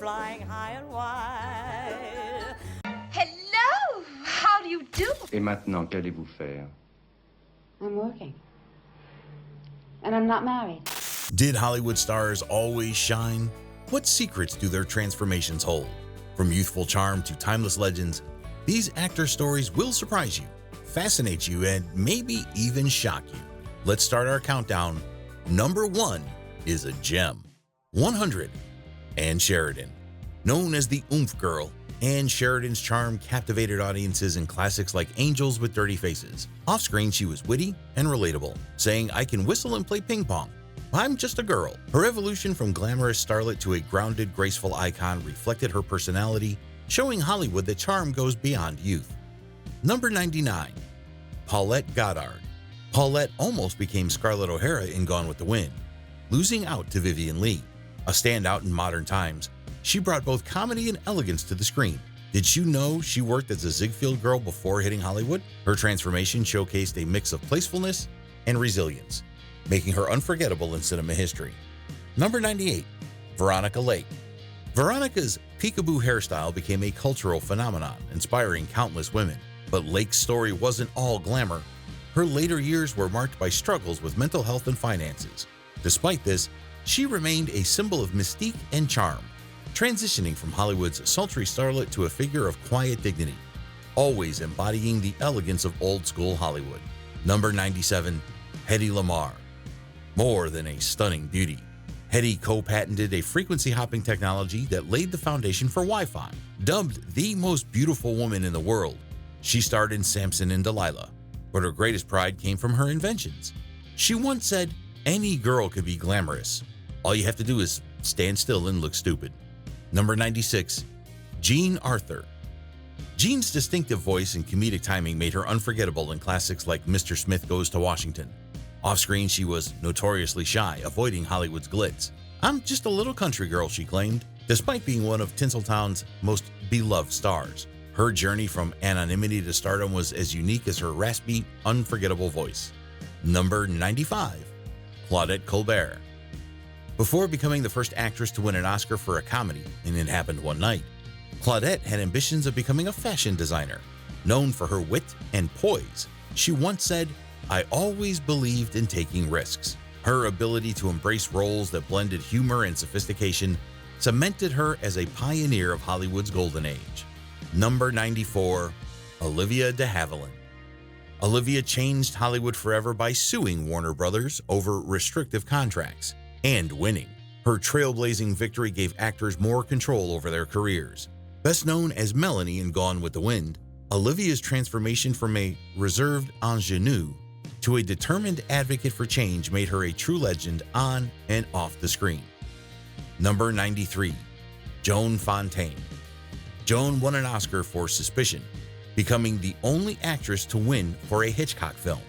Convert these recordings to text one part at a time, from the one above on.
flying high and wide. Hello! How do you do? Et maintenant, qu'allez-vous faire? I'm working. And I'm not married. Did Hollywood stars always shine? What secrets do their transformations hold? From youthful charm to timeless legends, these actor stories will surprise you, fascinate you, and maybe even shock you. Let's start our countdown. Number 1 is a gem. 100. Ann Sheridan. Known as the Oomph Girl, Ann Sheridan's charm captivated audiences in classics like Angels with Dirty Faces. Off-screen, she was witty and relatable, saying, "I can whistle and play ping pong. I'm just a girl." Her evolution from glamorous starlet to a grounded, graceful icon reflected her personality, showing Hollywood that charm goes beyond youth. Number 99. Paulette Goddard. Paulette almost became Scarlett O'Hara in Gone with the Wind, losing out to Vivien Leigh. A standout in modern times, she brought both comedy and elegance to the screen. Did you know she worked as a Ziegfeld girl before hitting Hollywood? Her transformation showcased a mix of playfulness and resilience, making her unforgettable in cinema history. Number 98. Veronica Lake. Veronica's peekaboo hairstyle became a cultural phenomenon, inspiring countless women. But Lake's story wasn't all glamour. Her later years were marked by struggles with mental health and finances. Despite this, she remained a symbol of mystique and charm, transitioning from Hollywood's sultry starlet to a figure of quiet dignity, always embodying the elegance of old-school Hollywood. Number 97. Hedy Lamarr. More than a stunning beauty, Hedy co-patented a frequency-hopping technology that laid the foundation for Wi-Fi. Dubbed the most beautiful woman in the world, she starred in Samson and Delilah, but her greatest pride came from her inventions. She once said, "Any girl could be glamorous. All you have to do is stand still and look stupid." Number 96. Jean Arthur. Jean's distinctive voice and comedic timing made her unforgettable in classics like Mr. Smith Goes to Washington. Off-screen, she was notoriously shy, avoiding Hollywood's glitz. "I'm just a little country girl," she claimed, despite being one of Tinseltown's most beloved stars. Her journey from anonymity to stardom was as unique as her raspy, unforgettable voice. Number 95. Claudette Colbert. Before becoming the first actress to win an Oscar for a comedy, and It Happened One Night, Claudette had ambitions of becoming a fashion designer. Known for her wit and poise, she once said, "I always believed in taking risks." Her ability to embrace roles that blended humor and sophistication cemented her as a pioneer of Hollywood's golden age. Number 94. Olivia de Havilland. Olivia changed Hollywood forever by suing Warner Brothers over restrictive contracts and winning. Her trailblazing victory gave actors more control over their careers. Best known as Melanie in Gone with the Wind, Olivia's transformation from a reserved ingenue to a determined advocate for change made her a true legend on and off the screen. Number 93. Joan Fontaine. Joan won an Oscar for Suspicion, becoming the only actress to win for a Hitchcock film.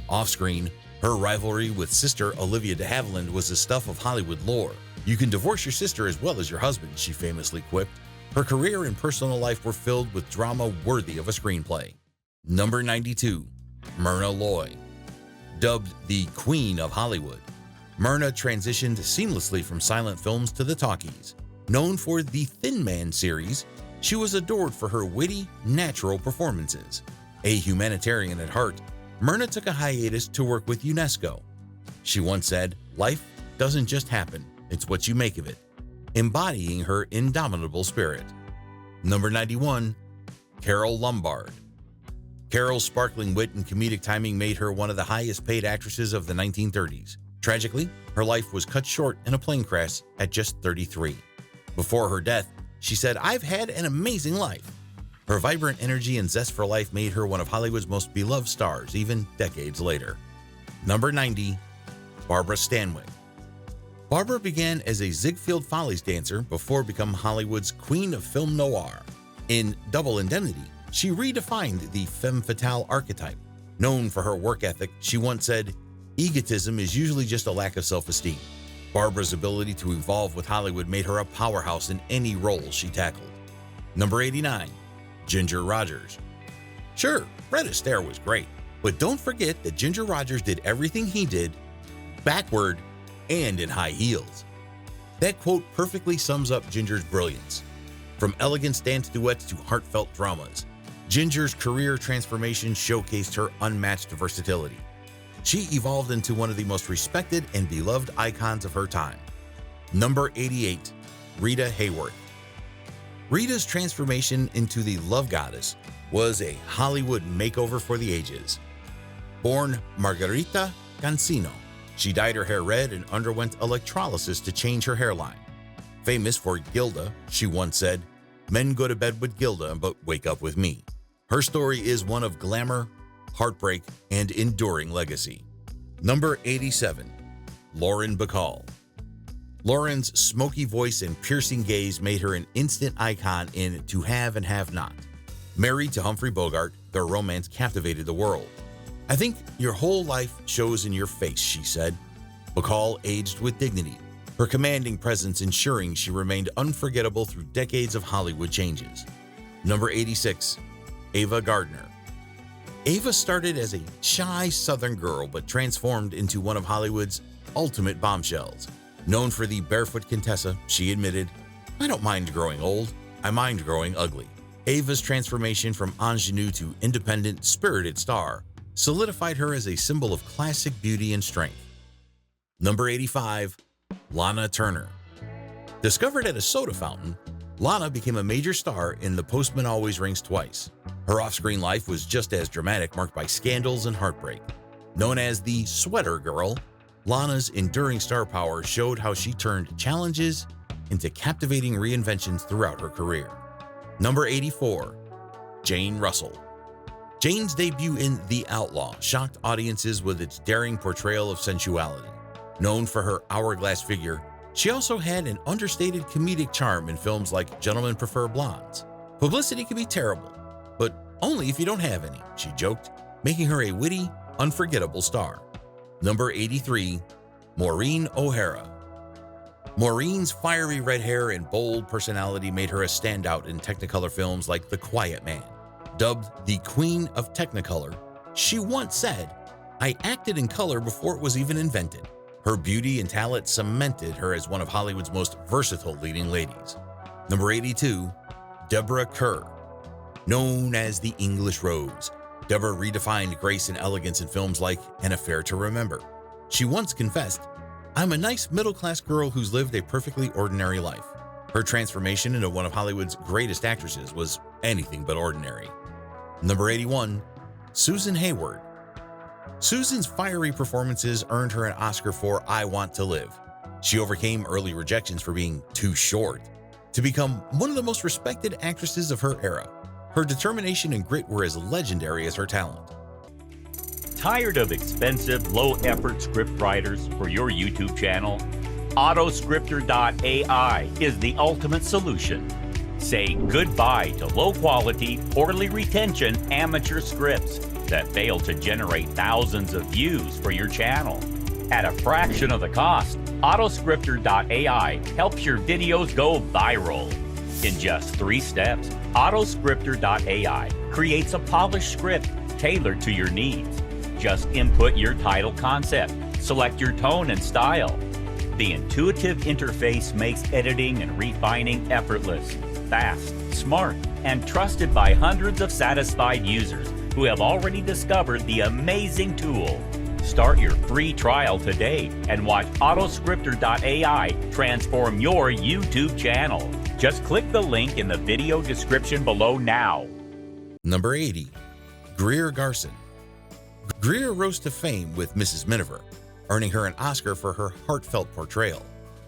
Off-screen, her rivalry with sister Olivia de Havilland was the stuff of Hollywood lore. "You can divorce your sister as well as your husband," she famously quipped. Her career and personal life were filled with drama worthy of a screenplay. Number 92. Myrna Loy. Dubbed the Queen of Hollywood, Myrna transitioned seamlessly from silent films to the talkies. Known for the Thin Man series, she was adored for her witty, natural performances. A humanitarian at heart, Myrna took a hiatus to work with UNESCO. She once said, "Life doesn't just happen, it's what you make of it," embodying her indomitable spirit. Number 91. Carole Lombard. Carole's sparkling wit and comedic timing made her one of the highest-paid actresses of the 1930s. Tragically, her life was cut short in a plane crash at just 33. Before her death, she said, "I've had an amazing life." Her vibrant energy and zest for life made her one of Hollywood's most beloved stars, even decades later. Number 90. Barbara Stanwyck. Barbara began as a Ziegfeld Follies dancer before becoming Hollywood's queen of film noir. In Double Indemnity, she redefined the femme fatale archetype. Known for her work ethic, she once said, "Egotism is usually just a lack of self-esteem." Barbara's ability to evolve with Hollywood made her a powerhouse in any role she tackled. Number 89. Ginger Rogers. Sure, Fred Astaire was great, but don't forget that Ginger Rogers did everything he did backward and in high heels. That quote perfectly sums up Ginger's brilliance. From elegant dance duets to heartfelt dramas, Ginger's career transformation showcased her unmatched versatility. She evolved into one of the most respected and beloved icons of her time. Number 88, Rita Hayworth. Rita's transformation into the love goddess was a Hollywood makeover for the ages. Born Margarita Cancino, she dyed her hair red and underwent electrolysis to change her hairline. Famous for Gilda, she once said, "Men go to bed with Gilda, but wake up with me." Her story is one of glamour, heartbreak, and enduring legacy. Number 87, Lauren Bacall. Lauren's smoky voice and piercing gaze made her an instant icon in To Have and Have Not. Married to Humphrey Bogart, their romance captivated the world. "I think your whole life shows in your face," she said. Bacall aged with dignity, her commanding presence ensuring she remained unforgettable through decades of Hollywood changes. Number 86, Ava Gardner. Ava started as a shy Southern girl but transformed into one of Hollywood's ultimate bombshells. Known for the barefoot Contessa, she admitted, "I don't mind growing old, I mind growing ugly." Ava's transformation from ingenue to independent, spirited star solidified her as a symbol of classic beauty and strength. Number 85, Lana Turner. Discovered at a soda fountain, Lana became a major star in The Postman Always Rings Twice. Her off-screen life was just as dramatic, marked by scandals and heartbreak. Known as the Sweater Girl, Lana's enduring star power showed how she turned challenges into captivating reinventions throughout her career. Number 84, Jane Russell. Jane's debut in The Outlaw shocked audiences with its daring portrayal of sensuality. Known for her hourglass figure, she also had an understated comedic charm in films like Gentlemen Prefer Blondes. "Publicity can be terrible, but only if you don't have any," she joked, making her a witty, unforgettable star. Number 83, Maureen O'Hara. Maureen's fiery red hair and bold personality made her a standout in Technicolor films like The Quiet Man. Dubbed the Queen of Technicolor, she once said, "I acted in color before it was even invented." Her beauty and talent cemented her as one of Hollywood's most versatile leading ladies. Number 82, Deborah Kerr. Known as the English Rose, Deborah redefined grace and elegance in films like An Affair to Remember. She once confessed, "I'm a nice middle-class girl who's lived a perfectly ordinary life." Her transformation into one of Hollywood's greatest actresses was anything but ordinary. Number 81, Susan Hayward. Susan's fiery performances earned her an Oscar for I Want to Live. She overcame early rejections for being too short to become one of the most respected actresses of her era. Her determination and grit were as legendary as her talent. Tired of expensive, low-effort script writers for your YouTube channel? Autoscripter.ai is the ultimate solution. Say goodbye to low-quality, poorly retention amateur scripts that fail to generate thousands of views for your channel. At a fraction of the cost, Autoscripter.ai helps your videos go viral. In just 3 steps, Autoscripter.ai creates a polished script tailored to your needs. Just input your title concept, select your tone and style. The intuitive interface makes editing and refining effortless, fast, smart, and trusted by hundreds of satisfied users who have already discovered the amazing tool. Start your free trial today and watch Autoscripter.ai transform your YouTube channel. Just click the link in the video description below now. Number 80, Greer Garson. Greer rose to fame with Mrs. Miniver, earning her an Oscar for her heartfelt portrayal.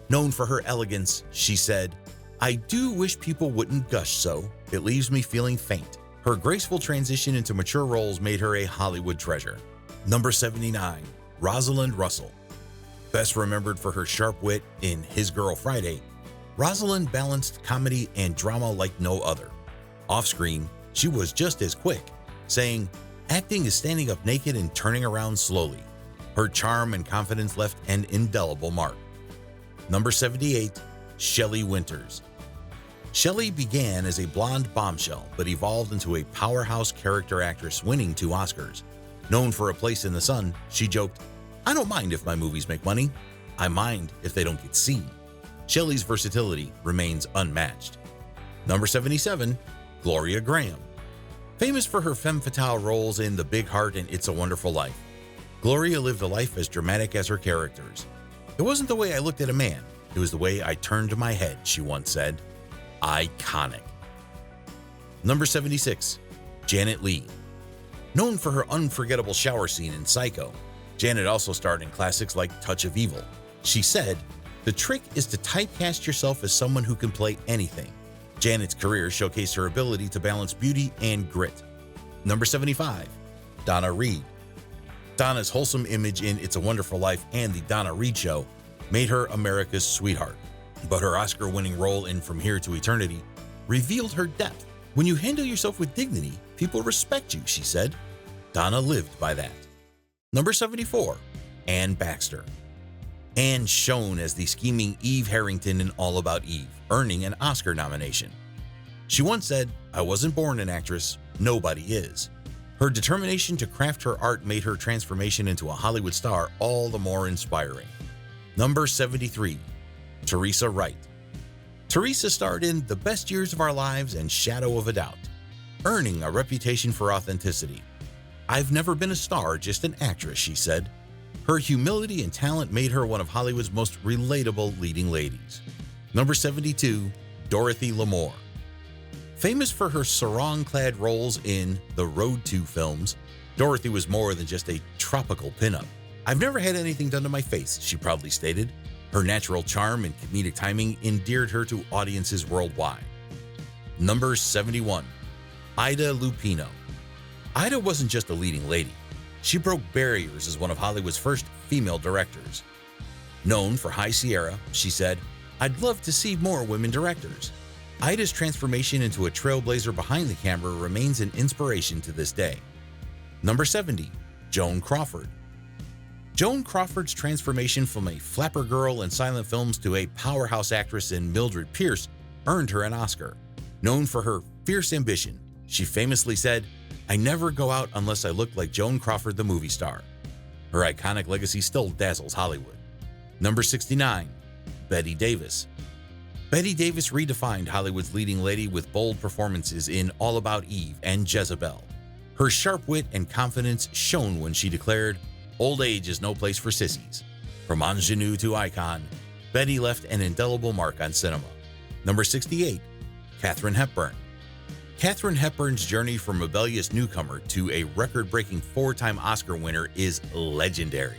Known for her elegance, she said, "I do wish people wouldn't gush so. It leaves me feeling faint." Her graceful transition into mature roles made her a Hollywood treasure. Number 79, Rosalind Russell. Best remembered for her sharp wit in His Girl Friday, Rosalind balanced comedy and drama like no other. Off-screen, she was just as quick, saying, "Acting is standing up naked and turning around slowly." Her charm and confidence left an indelible mark. Number 78, Shelley Winters. Shelley began as a blonde bombshell, but evolved into a powerhouse character actress, winning 2 Oscars. Known for A Place in the Sun, she joked, "I don't mind if my movies make money. I mind if they don't get seen." Shelley's versatility remains unmatched. Number 77, Gloria Graham. Famous for her femme fatale roles in The Big Heart and It's a Wonderful Life, Gloria lived a life as dramatic as her characters. It wasn't the way I looked at a man, it was the way I turned my head, she once said. Iconic. Number 76, Janet Leigh. Known for her unforgettable shower scene in Psycho, Janet also starred in classics like Touch of Evil. She said, "The trick is to typecast yourself as someone who can play anything." Janet's career showcased her ability to balance beauty and grit. Number 75, Donna Reed. Donna's wholesome image in It's a Wonderful Life and The Donna Reed Show made her America's sweetheart. But her Oscar-winning role in From Here to Eternity revealed her depth. "When you handle yourself with dignity, people respect you," she said. Donna lived by that. Number 74, Anne Baxter. Anne shone as the scheming Eve Harrington in All About Eve, earning an Oscar nomination. She once said, "I wasn't born an actress, nobody is." Her determination to craft her art made her transformation into a Hollywood star all the more inspiring. Number 73, Teresa Wright. Teresa starred in The Best Years of Our Lives and Shadow of a Doubt, earning a reputation for authenticity. "I've never been a star, just an actress," she said. Her humility and talent made her one of Hollywood's most relatable leading ladies. Number 72, Dorothy Lamour. Famous for her sarong-clad roles in the Road to films, Dorothy was more than just a tropical pinup. "I've never had anything done to my face," she proudly stated. Her natural charm and comedic timing endeared her to audiences worldwide. Number 71, Ida Lupino. Ida wasn't just a leading lady. She broke barriers as one of Hollywood's first female directors. Known for High Sierra, she said, "I'd love to see more women directors." Ida's transformation into a trailblazer behind the camera remains an inspiration to this day. Number 70, Joan Crawford. Joan Crawford's transformation from a flapper girl in silent films to a powerhouse actress in Mildred Pierce earned her an Oscar. Known for her fierce ambition, she famously said, "I never go out unless I look like Joan Crawford, the movie star." Her iconic legacy still dazzles Hollywood. Number 69, Bette Davis. Bette Davis redefined Hollywood's leading lady with bold performances in All About Eve and Jezebel. Her sharp wit and confidence shone when she declared, "Old age is no place for sissies." From ingenue to icon, Bette left an indelible mark on cinema. Number 68, Katharine Hepburn. Katharine Hepburn's journey from rebellious newcomer to a record-breaking 4-time Oscar winner is legendary.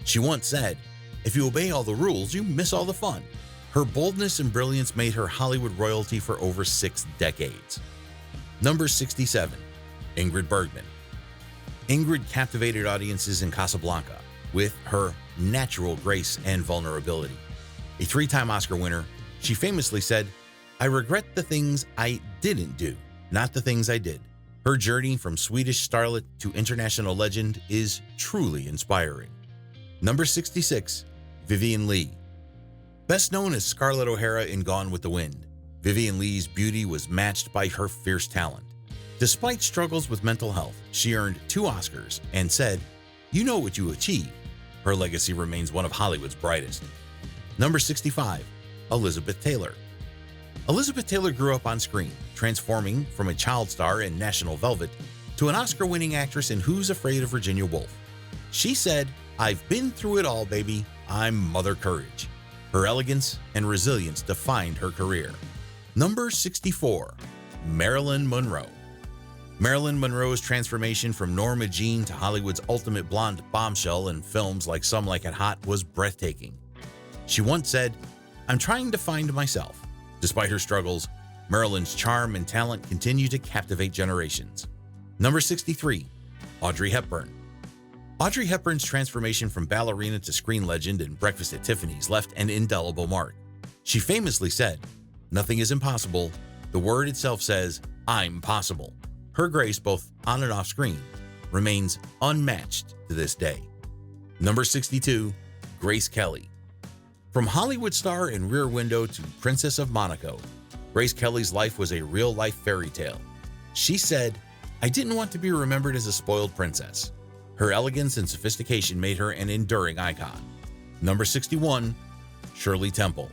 She once said, "If you obey all the rules, you miss all the fun." Her boldness and brilliance made her Hollywood royalty for over 6 decades. Number 67, Ingrid Bergman. Ingrid captivated audiences in Casablanca with her natural grace and vulnerability. A 3-time Oscar winner, she famously said, "I regret the things I didn't do, not the things I did." Her journey from Swedish starlet to international legend is truly inspiring. Number 66, Vivien Leigh. Best known as Scarlett O'Hara in Gone with the Wind, Vivien Leigh's beauty was matched by her fierce talent. Despite struggles with mental health, she earned 2 Oscars and said, "You know what you achieve." Her legacy remains one of Hollywood's brightest. Number 65, Elizabeth Taylor. Elizabeth Taylor grew up on screen, transforming from a child star in National Velvet to an Oscar-winning actress in Who's Afraid of Virginia Woolf. She said, "I've been through it all, baby. I'm Mother Courage." Her elegance and resilience defined her career. Number 64, Marilyn Monroe. Marilyn Monroe's transformation from Norma Jean to Hollywood's ultimate blonde bombshell in films like Some Like It Hot was breathtaking. She once said, "I'm trying to find myself." Despite her struggles, Marilyn's charm and talent continue to captivate generations. Number 63, Audrey Hepburn. Audrey Hepburn's transformation from ballerina to screen legend in Breakfast at Tiffany's left an indelible mark. She famously said, "Nothing is impossible. The word itself says, I'm possible." Her grace, both on and off screen, remains unmatched to this day. Number 62, Grace Kelly. From Hollywood star in Rear Window to Princess of Monaco, Grace Kelly's life was a real-life fairy tale. She said, "I didn't want to be remembered as a spoiled princess." Her elegance and sophistication made her an enduring icon. Number 61, Shirley Temple.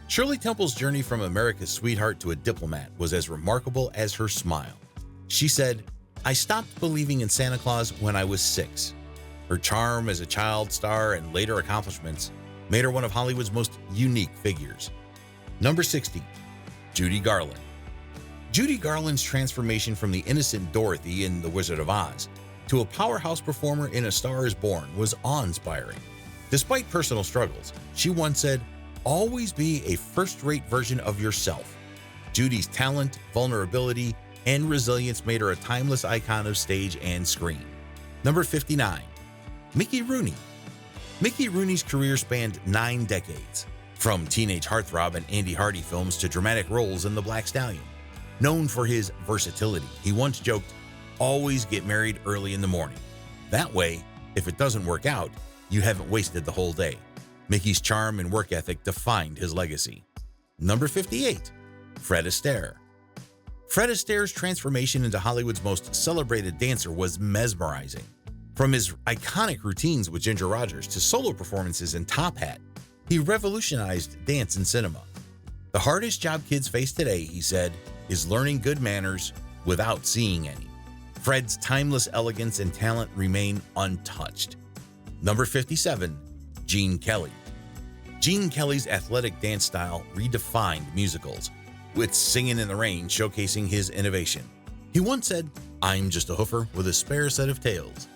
Shirley Temple's journey from America's sweetheart to a diplomat was as remarkable as her smile. She said, "I stopped believing in Santa Claus when I was 6. Her charm as a child star and later accomplishments made her one of Hollywood's most unique figures." Number 60, Judy Garland. Judy Garland's transformation from the innocent Dorothy in The Wizard of Oz to a powerhouse performer in A Star is Born was awe-inspiring. Despite personal struggles, she once said, "Always be a first-rate version of yourself." Judy's talent, vulnerability, and resilience made her a timeless icon of stage and screen. Number 59, Mickey Rooney. Mickey Rooney's career spanned 9 decades, from teenage heartthrob and Andy Hardy films to dramatic roles in The Black Stallion. Known for his versatility, he once joked, "Always get married early in the morning. That way, if it doesn't work out, you haven't wasted the whole day." Mickey's charm and work ethic defined his legacy. Number 58, Fred Astaire. Fred Astaire's transformation into Hollywood's most celebrated dancer was mesmerizing. From his iconic routines with Ginger Rogers to solo performances in Top Hat, he revolutionized dance in cinema. "The hardest job kids face today," he said, "is learning good manners without seeing any." Fred's timeless elegance and talent remain untouched. Number 57, Gene Kelly. Gene Kelly's athletic dance style redefined musicals, with Singin' in the Rain showcasing his innovation. He once said, "I'm just a hoofer with a spare set of tails."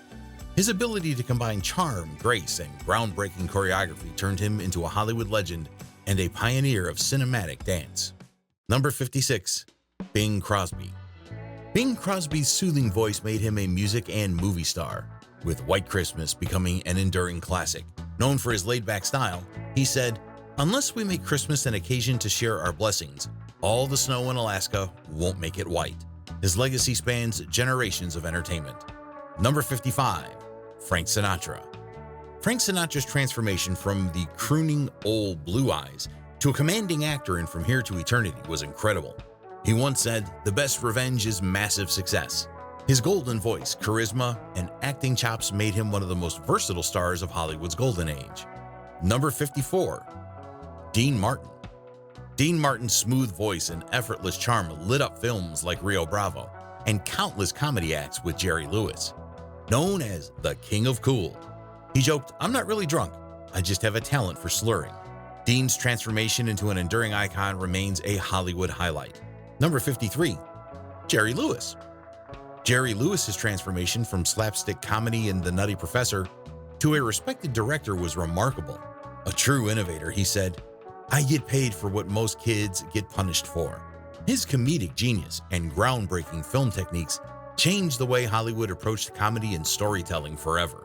His ability to combine charm, grace, and groundbreaking choreography turned him into a Hollywood legend and a pioneer of cinematic dance. Number 56, Bing Crosby. Bing Crosby's soothing voice made him a music and movie star, with White Christmas becoming an enduring classic. Known for his laid-back style, he said, "Unless we make Christmas an occasion to share our blessings, all the snow in Alaska won't make it white." His legacy spans generations of entertainment. Number 55, Frank Sinatra. Frank Sinatra's transformation from the crooning old Blue Eyes to a commanding actor in From Here to Eternity was incredible. He once said, "The best revenge is massive success." His golden voice, charisma, and acting chops made him one of the most versatile stars of Hollywood's golden age. Number 54, Dean Martin. Dean Martin's smooth voice and effortless charm lit up films like Rio Bravo and countless comedy acts with Jerry Lewis. Known as the King of Cool, he joked, "I'm not really drunk, I just have a talent for slurring." Dean's transformation into an enduring icon remains a Hollywood highlight. Number 53, Jerry Lewis. Jerry Lewis's transformation from slapstick comedy in The Nutty Professor to a respected director was remarkable. A true innovator, he said, "I get paid for what most kids get punished for." His comedic genius and groundbreaking film techniques changed the way Hollywood approached comedy and storytelling forever.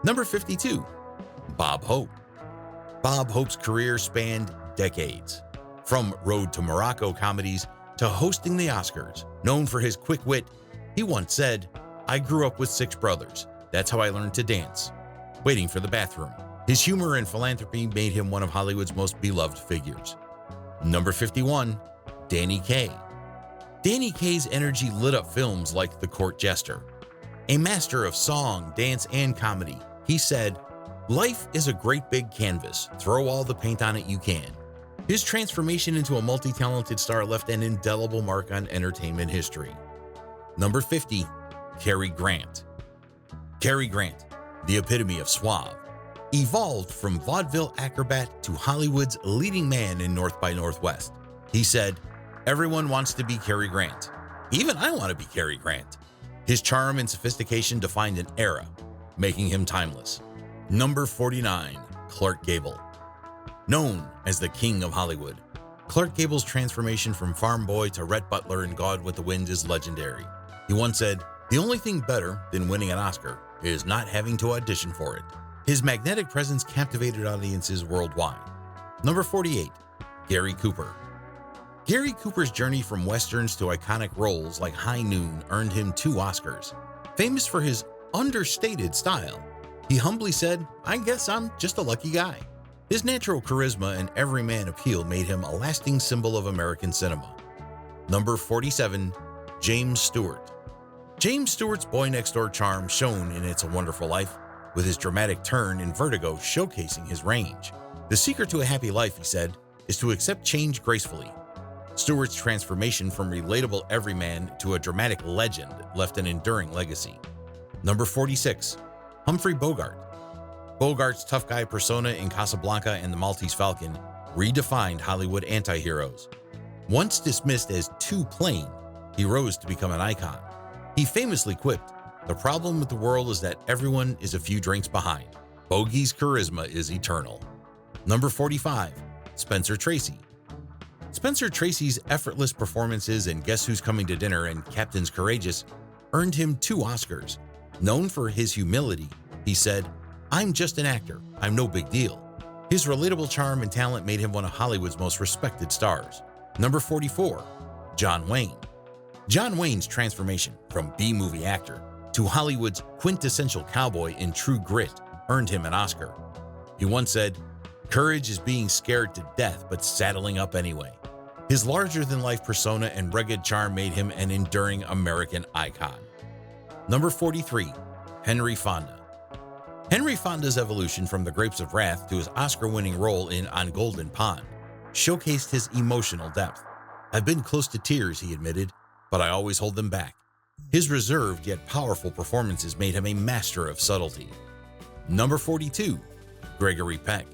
Number 52, Bob Hope. Bob Hope's career spanned decades, from Road to Morocco comedies to hosting the Oscars. Known for his quick wit, he once said, "I grew up with 6 brothers. That's how I learned to dance, waiting for the bathroom." His humor and philanthropy made him one of Hollywood's most beloved figures. Number 51, Danny Kaye. Danny Kaye's energy lit up films like The Court Jester. A master of song, dance, and comedy, he said, "Life is a great big canvas. Throw all the paint on it you can." His transformation into a multi-talented star left an indelible mark on entertainment history. Number 50, Cary Grant. Cary Grant, the epitome of suave, evolved from vaudeville acrobat to Hollywood's leading man in North by Northwest. He said, "Everyone wants to be Cary Grant. Even I want to be Cary Grant." His charm and sophistication defined an era, making him timeless. Number 49, Clark Gable. Known as the King of Hollywood, Clark Gable's transformation from farm boy to Rhett Butler in Gone with the Wind is legendary. He once said, "The only thing better than winning an Oscar is not having to audition for it." His magnetic presence captivated audiences worldwide. Number 48, Gary Cooper. Gary Cooper's journey from westerns to iconic roles like High Noon earned him 2 Oscars. Famous for his understated style, he humbly said, "I guess I'm just a lucky guy." His natural charisma and everyman appeal made him a lasting symbol of American cinema. Number 47, James Stewart. James Stewart's boy-next-door charm shone in It's a Wonderful Life, with his dramatic turn in Vertigo showcasing his range. "The secret to a happy life," he said, is to accept change gracefully. Stewart's transformation from relatable everyman to a dramatic legend left an enduring legacy. Number 46. Humphrey Bogart. Bogart's tough guy persona in Casablanca and The Maltese Falcon redefined Hollywood anti-heroes. Once dismissed as too plain, he rose to become an icon. He famously quipped, "The problem with the world is that everyone is a few drinks behind. Bogey's charisma is eternal." Number 45. Spencer Tracy. Spencer Tracy's effortless performances in Guess Who's Coming to Dinner and Captain's Courageous earned him 2 Oscars. Known for his humility, he said, "I'm just an actor. I'm no big deal." His relatable charm and talent made him one of Hollywood's most respected stars. Number 44. John Wayne. John Wayne's transformation from B-movie actor to Hollywood's quintessential cowboy in True Grit earned him an Oscar. He once said, "Courage is being scared to death but saddling up anyway." His larger-than-life persona and rugged charm made him an enduring American icon. Number 43. Henry Fonda. Henry Fonda's evolution from The Grapes of Wrath to his Oscar-winning role in On Golden Pond showcased his emotional depth. "I've been close to tears," he admitted, "but I always hold them back." His reserved yet powerful performances made him a master of subtlety. Number 42. Gregory Peck.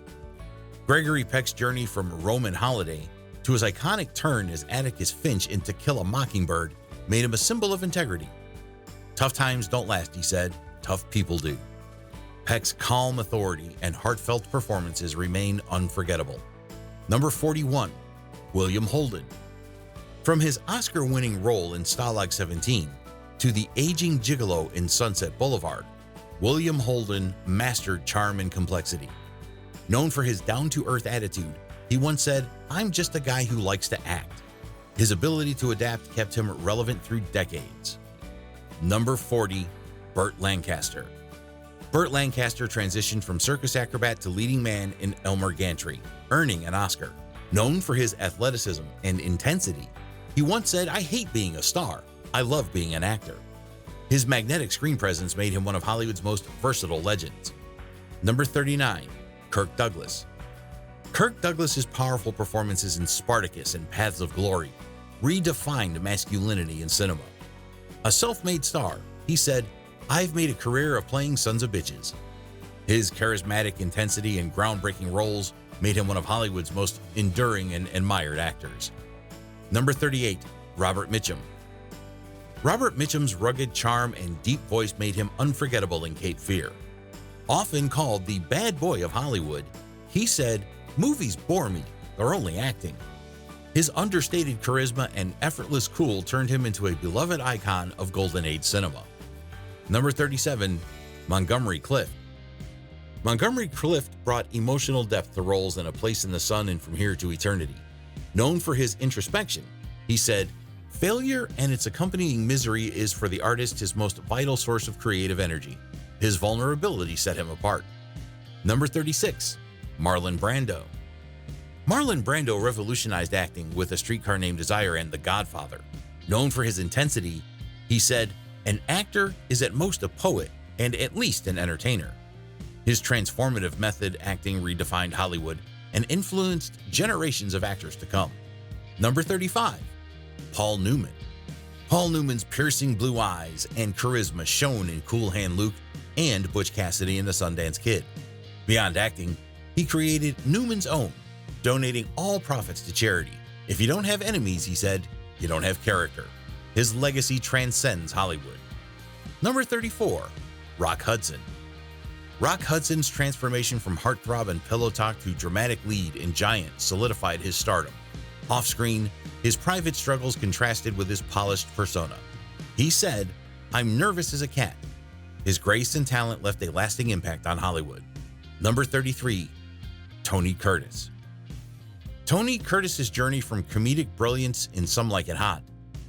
Gregory Peck's journey from Roman Holiday to his iconic turn as Atticus Finch in To Kill a Mockingbird made him a symbol of integrity. "Tough times don't last," he said. "Tough people do." Peck's calm authority and heartfelt performances remain unforgettable. Number 41. William Holden. From his Oscar-winning role in Stalag 17 to the aging gigolo in Sunset Boulevard, William Holden mastered charm and complexity. Known for his down-to-earth attitude, he once said, "I'm just a guy who likes to act." His ability to adapt kept him relevant through decades. Number 40. Burt Lancaster. Burt Lancaster transitioned from circus acrobat to leading man in Elmer Gantry, earning an Oscar. Known for his athleticism and intensity, he once said, "I hate being a star. I love being an actor." His magnetic screen presence made him one of Hollywood's most versatile legends. Number 39. Kirk Douglas. Kirk Douglas's powerful performances in Spartacus and Paths of Glory redefined masculinity in cinema. A self-made star, he said, "I've made a career of playing sons of bitches." His charismatic intensity and groundbreaking roles made him one of Hollywood's most enduring and admired actors. Number 38. Robert Mitchum. Robert Mitchum's rugged charm and deep voice made him unforgettable in Cape Fear. Often called the bad boy of Hollywood, he said, "Movies bore me, they're only acting." His understated charisma and effortless cool turned him into a beloved icon of Golden Age cinema. Number 37. Montgomery Clift. Montgomery Clift brought emotional depth to roles in A Place in the Sun and From Here to Eternity. Known for his introspection, he said, "Failure and its accompanying misery is for the artist his most vital source of creative energy." His vulnerability set him apart. Number 36. Marlon Brando. Marlon Brando revolutionized acting with A Streetcar Named Desire and The Godfather. Known for his intensity, he said, "An actor is at most a poet and at least an entertainer." His transformative method acting redefined Hollywood and influenced generations of actors to come. Number 35. Paul Newman. Paul Newman's piercing blue eyes and charisma shone in Cool Hand Luke and Butch Cassidy and the Sundance Kid. Beyond acting, he created Newman's Own, donating all profits to charity. "If you don't have enemies," he said, "you don't have character." His legacy transcends Hollywood. Number 34. Rock Hudson. Rock Hudson's transformation from heartthrob and pillow talk to dramatic lead in Giant solidified his stardom. Off-screen, his private struggles contrasted with his polished persona. He said, "I'm nervous as a cat." His grace and talent left a lasting impact on Hollywood. Number 33. Tony Curtis. Tony Curtis's journey from comedic brilliance in Some Like It Hot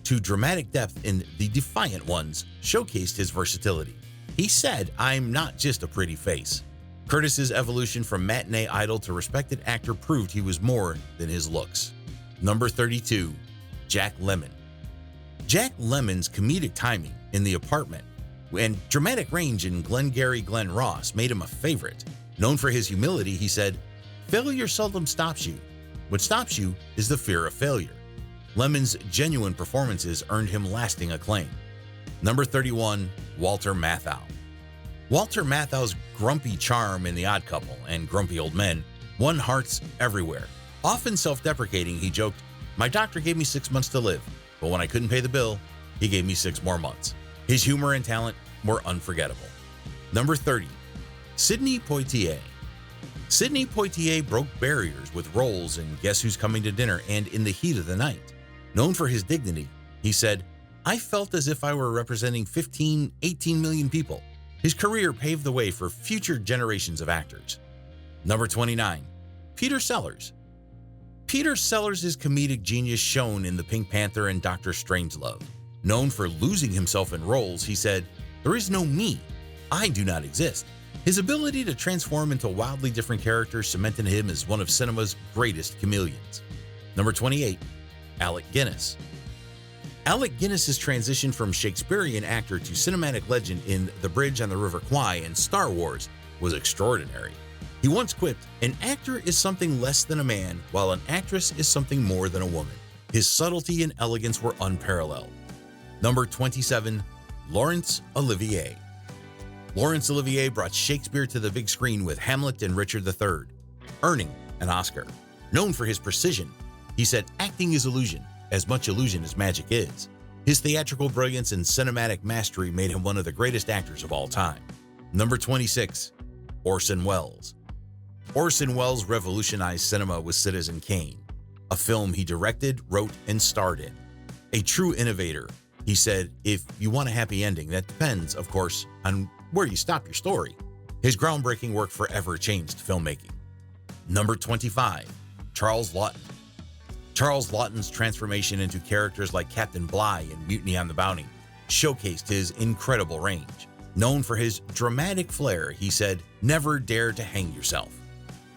to dramatic depth in The Defiant Ones showcased his versatility. He said, "I'm not just a pretty face." Curtis's evolution from matinee idol to respected actor proved he was more than his looks. Number 32. Jack Lemmon. Jack Lemmon's comedic timing in The Apartment and dramatic range in Glengarry Glen Ross made him a favorite. Known for his humility, he said, "Failure seldom stops you. What stops you is the fear of failure. Lemon's genuine performances earned him lasting acclaim. Number 31, Walter Matthau. Walter Matthau's grumpy charm in The Odd Couple and Grumpy Old Men won hearts everywhere. Often self-deprecating, he joked, "My doctor gave me 6 months to live, but when I couldn't pay the bill, he gave me 6 more months." His humor and talent were unforgettable. Number 30, Sidney Poitier. Sidney Poitier broke barriers with roles in Guess Who's Coming to Dinner and In the Heat of the Night. Known for his dignity, he said, "I felt as if I were representing 15, 18 million people." His career paved the way for future generations of actors. Number 29, Peter Sellers. Peter Sellers' comedic genius shone in The Pink Panther and Dr. Strangelove. Known for losing himself in roles, he said, "There is no me. I do not exist." His ability to transform into wildly different characters cemented him as one of cinema's greatest chameleons. Number 28, Alec Guinness. Alec Guinness's transition from Shakespearean actor to cinematic legend in The Bridge on the River Kwai and Star Wars was extraordinary. He once quipped, "An actor is something less than a man, while an actress is something more than a woman." His subtlety and elegance were unparalleled. Number 27, Laurence Olivier. Laurence Olivier brought Shakespeare to the big screen with Hamlet and Richard III, earning an Oscar. Known for his precision, he said, "Acting is illusion, as much illusion as magic is." His theatrical brilliance and cinematic mastery made him one of the greatest actors of all time. Number 26, Orson Welles. Orson Welles revolutionized cinema with Citizen Kane, a film he directed, wrote, and starred in. A true innovator, he said, "If you want a happy ending, that depends, of course, on where you stop your story." His groundbreaking work forever changed filmmaking. Number 25, Charles Laughton. Charles Laughton's transformation into characters like Captain Bligh in Mutiny on the Bounty showcased his incredible range. Known for his dramatic flair, he said, "Never dare to hang yourself."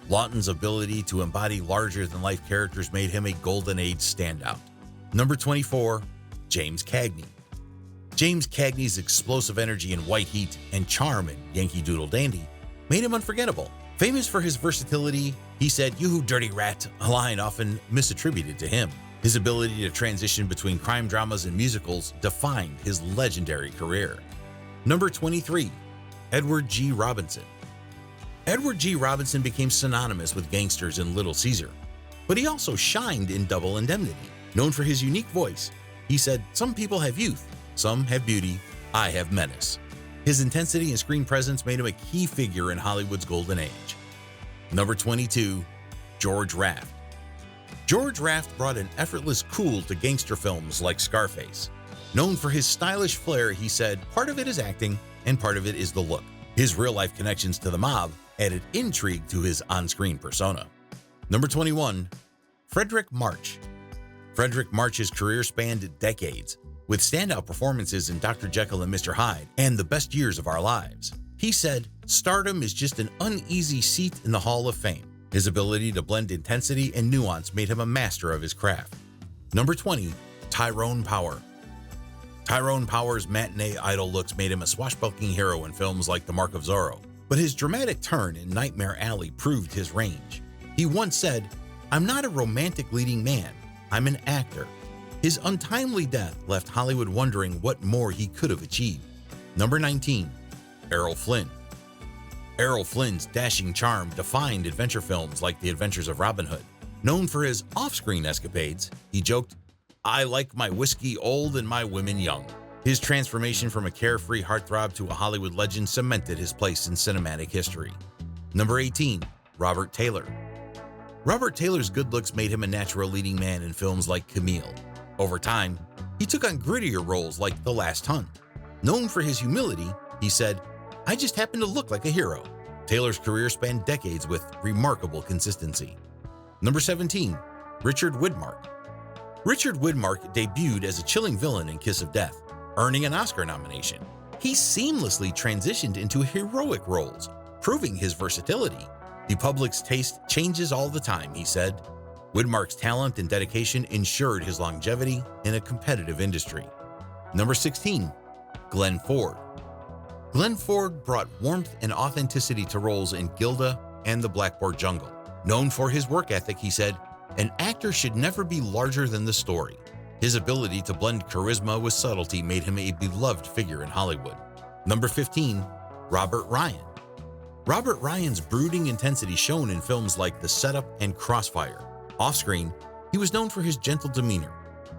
Laughton's ability to embody larger-than-life characters made him a Golden Age standout. Number 24, James Cagney. James Cagney's explosive energy in White Heat and charm in Yankee Doodle Dandy made him unforgettable. Famous for his versatility, he said, "You dirty rat," a line often misattributed to him. His ability to transition between crime dramas and musicals defined his legendary career. Number 23, Edward G. Robinson. Edward G. Robinson became synonymous with gangsters in Little Caesar, but he also shined in Double Indemnity. Known for his unique voice, he said, "Some people have youth, some have beauty, I have menace." His intensity and screen presence made him a key figure in Hollywood's golden age. Number 22, George Raft. George Raft brought an effortless cool to gangster films like Scarface. Known for his stylish flair, he said, "Part of it is acting, and part of it is the look." His real-life connections to the mob added intrigue to his on-screen persona. Number 21, Frederick March. Frederick March's career spanned decades, with standout performances in Dr. Jekyll and Mr. Hyde and The Best Years of Our Lives. He said, "Stardom is just an uneasy seat in the Hall of Fame." His ability to blend intensity and nuance made him a master of his craft. Number 20, Tyrone Power. Tyrone Power's matinee idol looks made him a swashbuckling hero in films like The Mark of Zorro, but his dramatic turn in Nightmare Alley proved his range. He once said, "I'm not a romantic leading man, I'm an actor." His untimely death left Hollywood wondering what more he could have achieved. Number 19, Errol Flynn. Errol Flynn's dashing charm defined adventure films like The Adventures of Robin Hood. Known for his off-screen escapades, he joked, "I like my whiskey old and my women young." His transformation from a carefree heartthrob to a Hollywood legend cemented his place in cinematic history. Number 18, Robert Taylor. Robert Taylor's good looks made him a natural leading man in films like Camille. Over time, he took on grittier roles like The Last Hunt. Known for his humility, he said, "I just happen to look like a hero." Taylor's career spanned decades with remarkable consistency. Number 17, Richard Widmark. Richard Widmark debuted as a chilling villain in Kiss of Death, earning an Oscar nomination. He seamlessly transitioned into heroic roles, proving his versatility. "The public's taste changes all the time," he said. Widmark's talent and dedication ensured his longevity in a competitive industry. Number 16, Glenn Ford. Glenn Ford brought warmth and authenticity to roles in Gilda and The Blackboard Jungle. Known for his work ethic, he said, An actor should never be larger than the story. His ability to blend charisma with subtlety made him a beloved figure in Hollywood. Number 15, Robert Ryan. Robert Ryan's brooding intensity shown in films like The Setup and Crossfire. Off-screen, he was known for his gentle demeanor,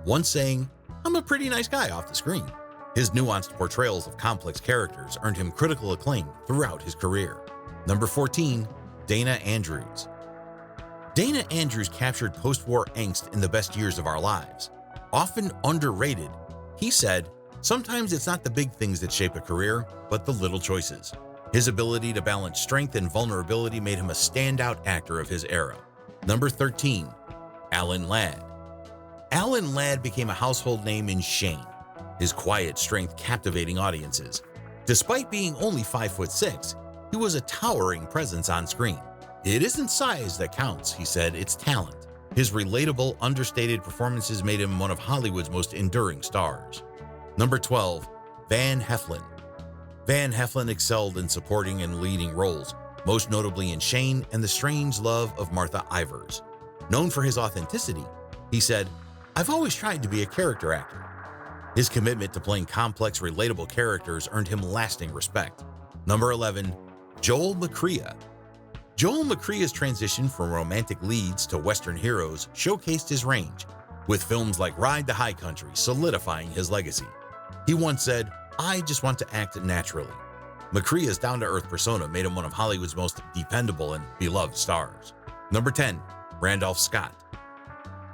once saying, "I'm a pretty nice guy" off the screen. His nuanced portrayals of complex characters earned him critical acclaim throughout his career. Number 14, Dana Andrews. Dana Andrews captured post-war angst in The Best Years of Our Lives. Often underrated, he said, "Sometimes it's not the big things that shape a career, but the little choices." His ability to balance strength and vulnerability made him a standout actor of his era. Number 13, Alan Ladd. Alan Ladd became a household name in Shane, his quiet strength captivating audiences. Despite being only 5'6", he was a towering presence on screen. "It isn't size that counts," he said, "it's talent." His relatable, understated performances made him one of Hollywood's most enduring stars. Number 12, Van Heflin. Van Heflin excelled in supporting and leading roles, most notably in Shane and The Strange Love of Martha Ivers. Known for his authenticity, he said, "I've always tried to be a character actor." His commitment to playing complex, relatable characters earned him lasting respect. Number 11, Joel McCrea. Joel McCrea's transition from romantic leads to Western heroes showcased his range, with films like Ride the High Country solidifying his legacy. He once said, "I just want to act naturally." McCrea's down-to-earth persona made him one of Hollywood's most dependable and beloved stars. Number 10, Randolph Scott.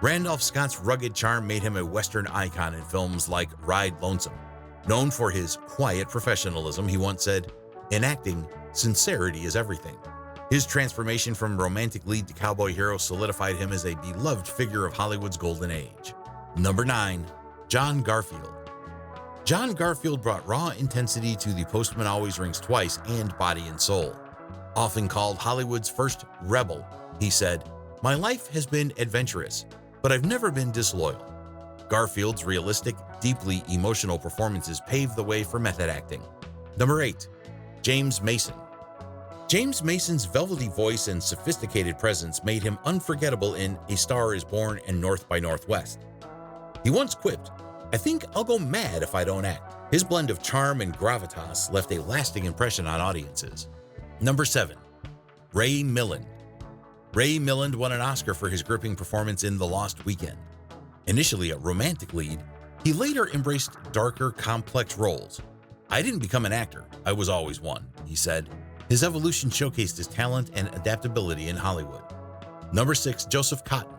Randolph Scott's rugged charm made him a Western icon in films like Ride Lonesome. Known for his quiet professionalism, he once said, "In acting, sincerity is everything." His transformation from romantic lead to cowboy hero solidified him as a beloved figure of Hollywood's golden age. Number 9, John Garfield. John Garfield brought raw intensity to The Postman Always Rings Twice and Body and Soul. Often called Hollywood's first rebel, he said, "My life has been adventurous, but I've never been disloyal." Garfield's realistic, deeply emotional performances paved the way for method acting. Number 8, James Mason. James Mason's velvety voice and sophisticated presence made him unforgettable in A Star is Born and North by Northwest. He once quipped, "I think I'll go mad if I don't act." His blend of charm and gravitas left a lasting impression on audiences. Number 7, Ray Milland. Ray Milland won an Oscar for his gripping performance in The Lost Weekend. Initially a romantic lead, he later embraced darker, complex roles. "I didn't become an actor, I was always one," he said. His evolution showcased his talent and adaptability in Hollywood. Number 6, Joseph Cotten.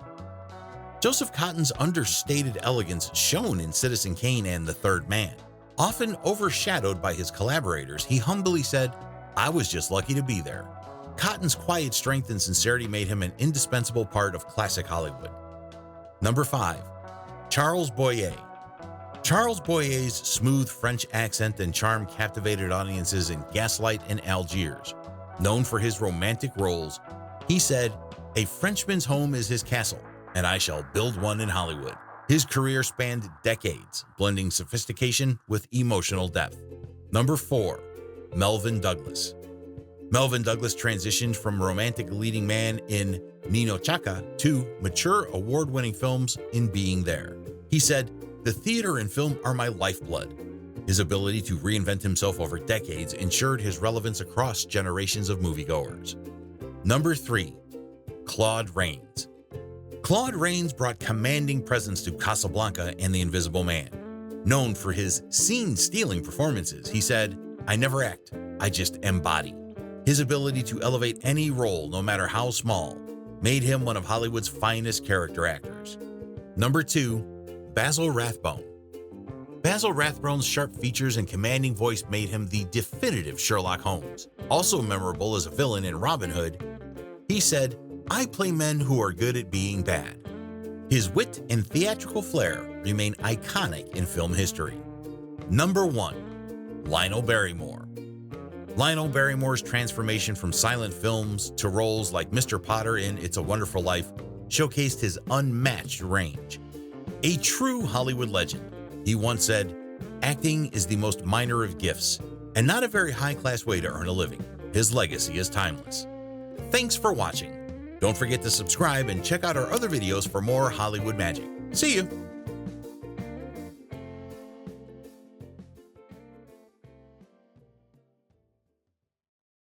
Joseph Cotten's understated elegance shone in Citizen Kane and The Third Man. Often overshadowed by his collaborators, he humbly said, "I was just lucky to be there." Cotten's quiet strength and sincerity made him an indispensable part of classic Hollywood. Number 5, Charles Boyer. Charles Boyer's smooth French accent and charm captivated audiences in Gaslight and Algiers. Known for his romantic roles, he said, "A Frenchman's home is his castle, and I shall build one in Hollywood." His career spanned decades, blending sophistication with emotional depth. Number 4, Melvyn Douglas. Melvyn Douglas transitioned from romantic leading man in Nino Chaka to mature award-winning films in Being There. He said, "The theater and film are my lifeblood." His ability to reinvent himself over decades ensured his relevance across generations of moviegoers. Number 3, Claude Rains. Claude Rains brought commanding presence to Casablanca and The Invisible Man. Known for his scene-stealing performances, he said, "I never act, I just embody." His ability to elevate any role, no matter how small, made him one of Hollywood's finest character actors. Number 2, Basil Rathbone. Basil Rathbone's sharp features and commanding voice made him the definitive Sherlock Holmes. Also memorable as a villain in Robin Hood, he said, "I play men who are good at being bad." His wit and theatrical flair remain iconic in film history. Number 1, Lionel Barrymore. Lionel Barrymore's transformation from silent films to roles like Mr. Potter in It's a Wonderful Life showcased his unmatched range. A true Hollywood legend, he once said, "Acting is the most minor of gifts, and not a very high-class way to earn a living." His legacy is timeless. Thanks for watching. Don't forget to subscribe and check out our other videos for more Hollywood magic. See you!